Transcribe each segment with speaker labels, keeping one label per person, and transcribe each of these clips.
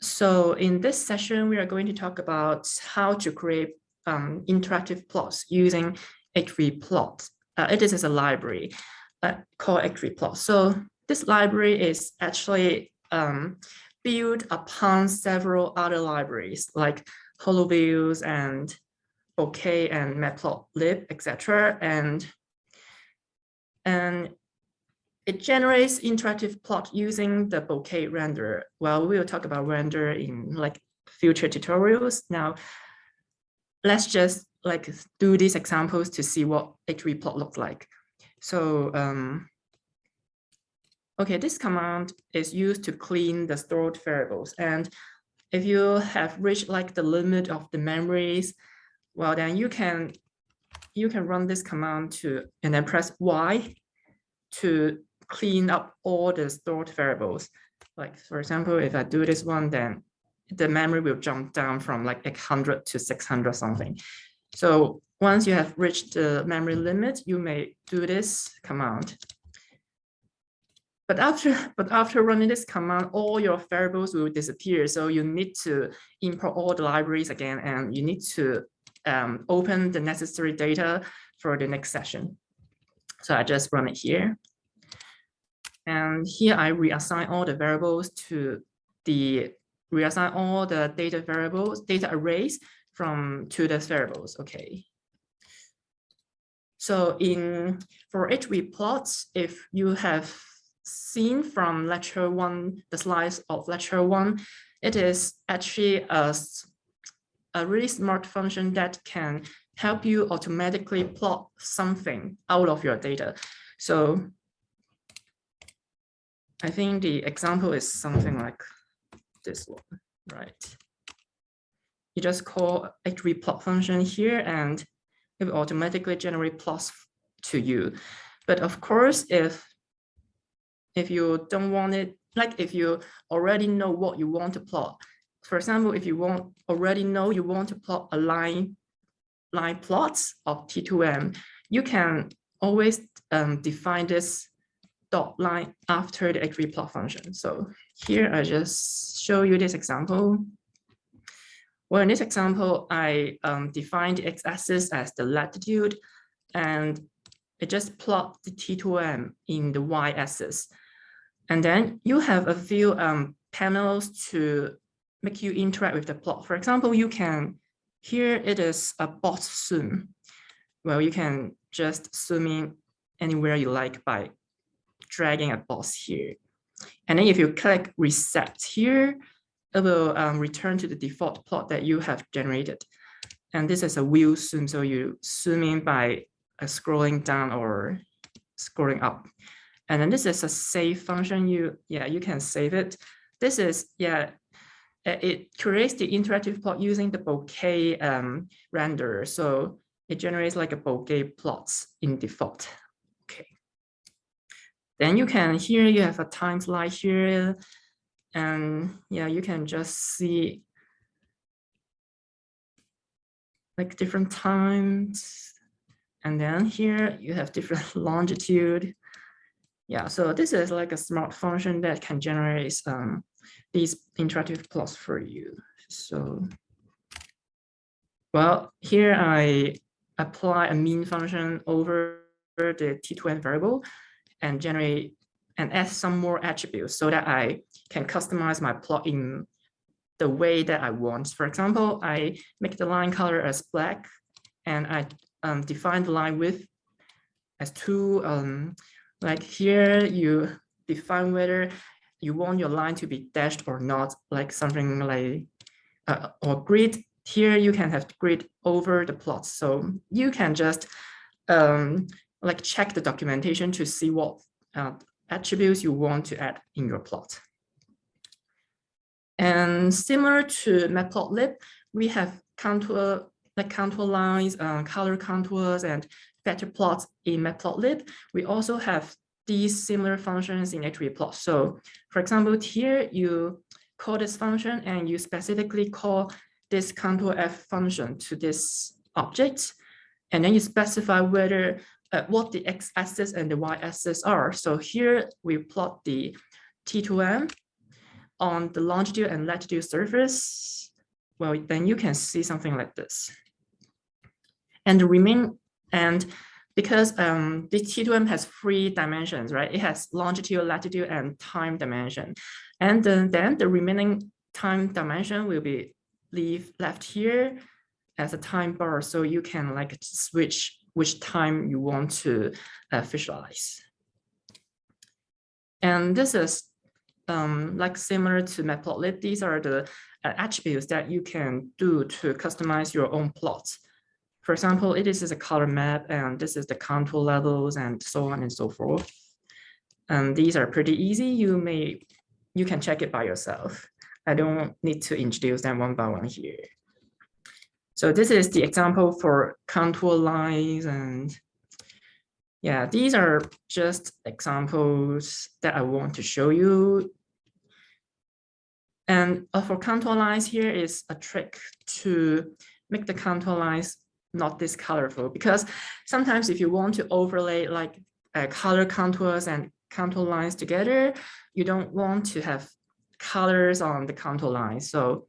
Speaker 1: So in this session, we are going to talk about how to create interactive plots using hvplot. It is a library called hvplot. So this library is actually built upon several other libraries like HoloViews and Bokeh and Matplotlib, etc. And it generates interactive plot using the Bokeh renderer. Well, we'll talk about render in like future tutorials. Now, let's just like do these examples to see what hvplot looks like. So, okay, this command is used to clean the stored variables. And if you have reached like the limit of the memories, well, then you can run this command and then press Y to clean up all the stored variables. Like for example, if I do this one, then the memory will jump down from like 800 to 600 something. So once you have reached the memory limit, you may do this command. But after running this command, all your variables will disappear. So you need to import all the libraries again, and you need to open the necessary data for the next session. So I just run it here. And here I reassign all the variables to reassign all the data variables, data arrays to the variables, okay. So for hvplots, if you have seen from lecture 1, the slides of lecture 1, it is actually a really smart function that can help you automatically plot something out of your data. So I think the example is something like this one, right? You just call hvplot function here and it will automatically generate plots to you. But of course, if you don't want it, like if you already know what you want to plot, for example, if you already know you want to plot a line plots of T2M, you can always define this dot line after the hvplot function. So here I just show you this example. Well, in this example, I defined the x-axis as the latitude, and it just plot the T2M in the y-axis. And then you have a few panels to make you interact with the plot. For example, here it is a box zoom. Well, you can just zoom in anywhere you like by dragging a box here. And then if you click reset here, it will return to the default plot that you have generated. And this is a wheel zoom, so you zoom in by scrolling down or scrolling up. And then this is a save function. You can save it. This is, it creates the interactive plot using the Bokeh renderer. So it generates like a Bokeh plots in default. Okay. Then here you have a time slide here. And you can just see like different times. And then here you have different longitude. So this is like a smart function that can generate these interactive plots for you. So, well, here I apply a mean function over the T2M variable and generate and add some more attributes so that I can customize my plot in the way that I want. For example, I make the line color as black, and I define the line width as 2. Like here, you define whether you want your line to be dashed or not, like something like, or grid. Here you can have grid over the plot. So you can just like check the documentation to see what attributes you want to add in your plot. And similar to Matplotlib, we have contour lines, color contours, and vector plots in Matplotlib. We also have these similar functions in hvplot. So for example, here you call this function and you specifically call this contour f function to this object. And then you specify whether what the x-axis and the y-axis are. So here we plot the T2M. on the longitude and latitude surface, well, then you can see something like this. And because the T2M has 3 dimensions, right? It has longitude, latitude, and time dimension. And then the remaining time dimension will be left here as a time bar, so you can like switch which time you want to visualize. And this is like similar to Matplotlib. These are the attributes that you can do to customize your own plots. For example, this is a color map, and this is the contour levels, and so on and so forth. And these are pretty easy. You can check it by yourself. I don't need to introduce them one by one here. So this is the example for contour lines, and yeah, these are just examples that I want to show you. And for contour lines, here is a trick to make the contour lines not this colorful, because sometimes if you want to overlay like color contours and contour lines together, you don't want to have colors on the contour lines. So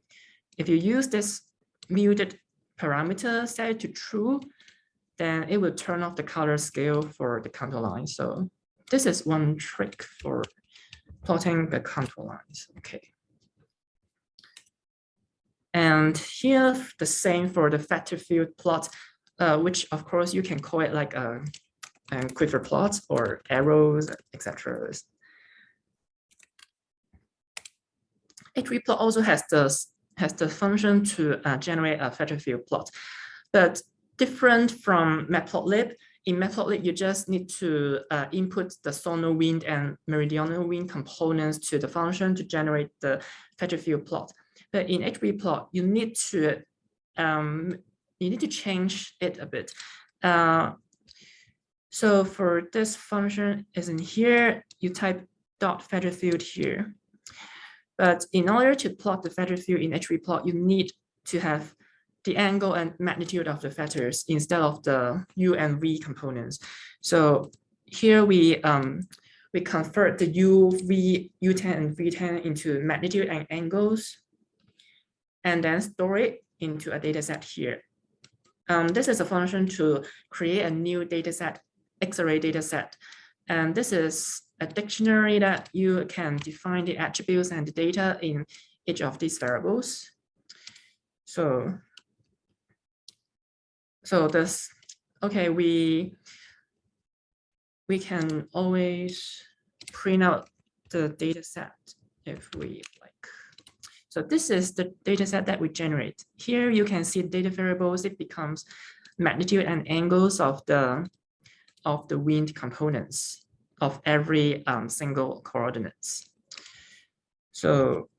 Speaker 1: if you use this muted parameter set to true, then it will turn off the color scale for the contour lines. So this is one trick for plotting the contour lines. Okay. And here, the same for the vector field plot, which of course you can call it like a quiver plot or arrows, etc. hvplot also has the function to generate a vector field plot, but different from Matplotlib. In Matplotlib, you just need to input the zonal wind and meridional wind components to the function to generate the vector field plot. But in hvplot, you need to change it a bit. So for this function is in here, you type dot vector field here. But in order to plot the vector field in hvplot, you need to have the angle and magnitude of the vectors instead of the u and v components. So here we convert the u, v, u10 and v10 into magnitude and angles, and then store it into a data set here. This is a function to create a new data set, X-array data set. And this is a dictionary that you can define the attributes and the data in each of these variables. So this, okay, we can always print out the data set if we like. So this is the data set that we generate. Here you can see data variables. It becomes magnitude and angles of the wind components of every single coordinates. So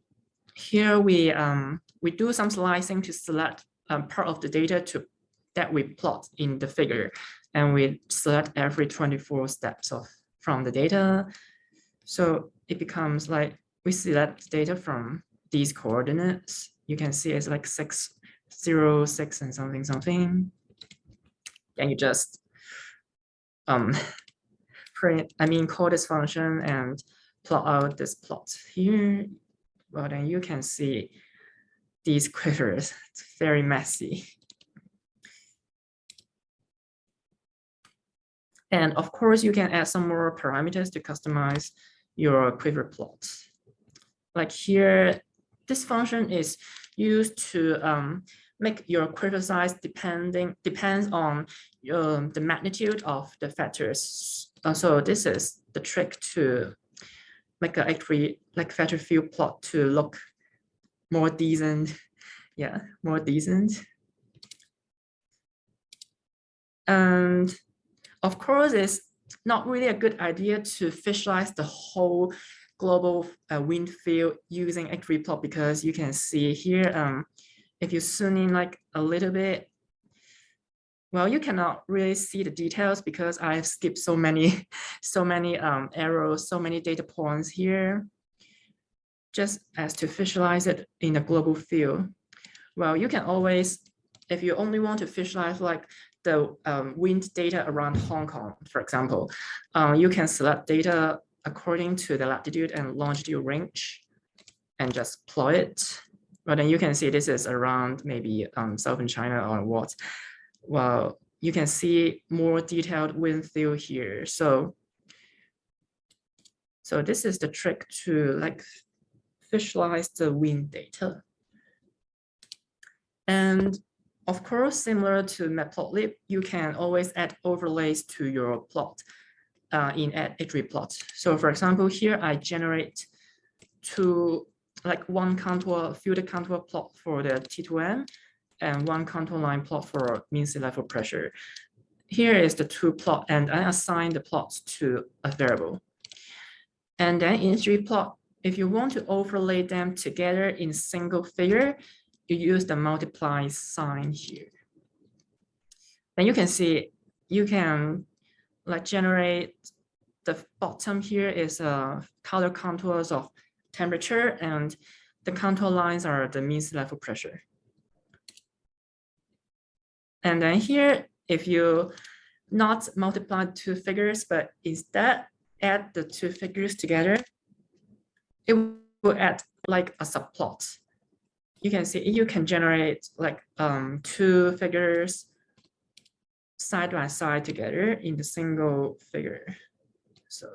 Speaker 1: here we do some slicing to select part of the data that we plot in the figure, and we select every 24 steps from the data. So it becomes like we select data from these coordinates. You can see it's like 6, 0, 6, and something, something. And you just call this function and plot out this plot here. Well, then you can see these quivers. It's very messy. And of course, you can add some more parameters to customize your quiver plot. Like here, this function is used to make your quiver size depends on the magnitude of the vectors. So this is the trick to make a vector field plot to look more decent. Yeah, more decent. And of course, it's not really a good idea to visualize the whole global wind field using hvplot, because you can see here, if you zoom in like a little bit, well, you cannot really see the details because I've skipped so many arrows, so many data points here, just as to visualize it in a global field. Well, you can always, if you only want to visualize like the wind data around Hong Kong, for example, you can select data according to the latitude and longitude range. and just plot it. But then you can see this is around maybe southern China or what. Well, you can see more detailed wind field here. So this is the trick to like visualize the wind data. And of course, similar to Matplotlib, you can always add overlays to your plot in hvplot. So for example, here I generate one contour, filter contour plot for the T2M and one contour line plot for mean sea level pressure. Here is the two plot, and I assign the plots to a variable. And then in hvplot, if you want to overlay them together in single figure, you use the multiply sign here. Then you can see you can like generate the bottom here is color contours of temperature, and the contour lines are the mean sea level pressure. And then here, if you not multiply two figures, but instead add the two figures together, it will add like a subplot. You can see you can generate like two figures side by side together in the single figure. So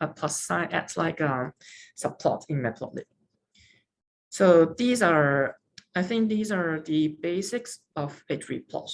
Speaker 1: a plus sign acts like a subplot in Matplotlib. So these are, I think these are the basics of hvplot.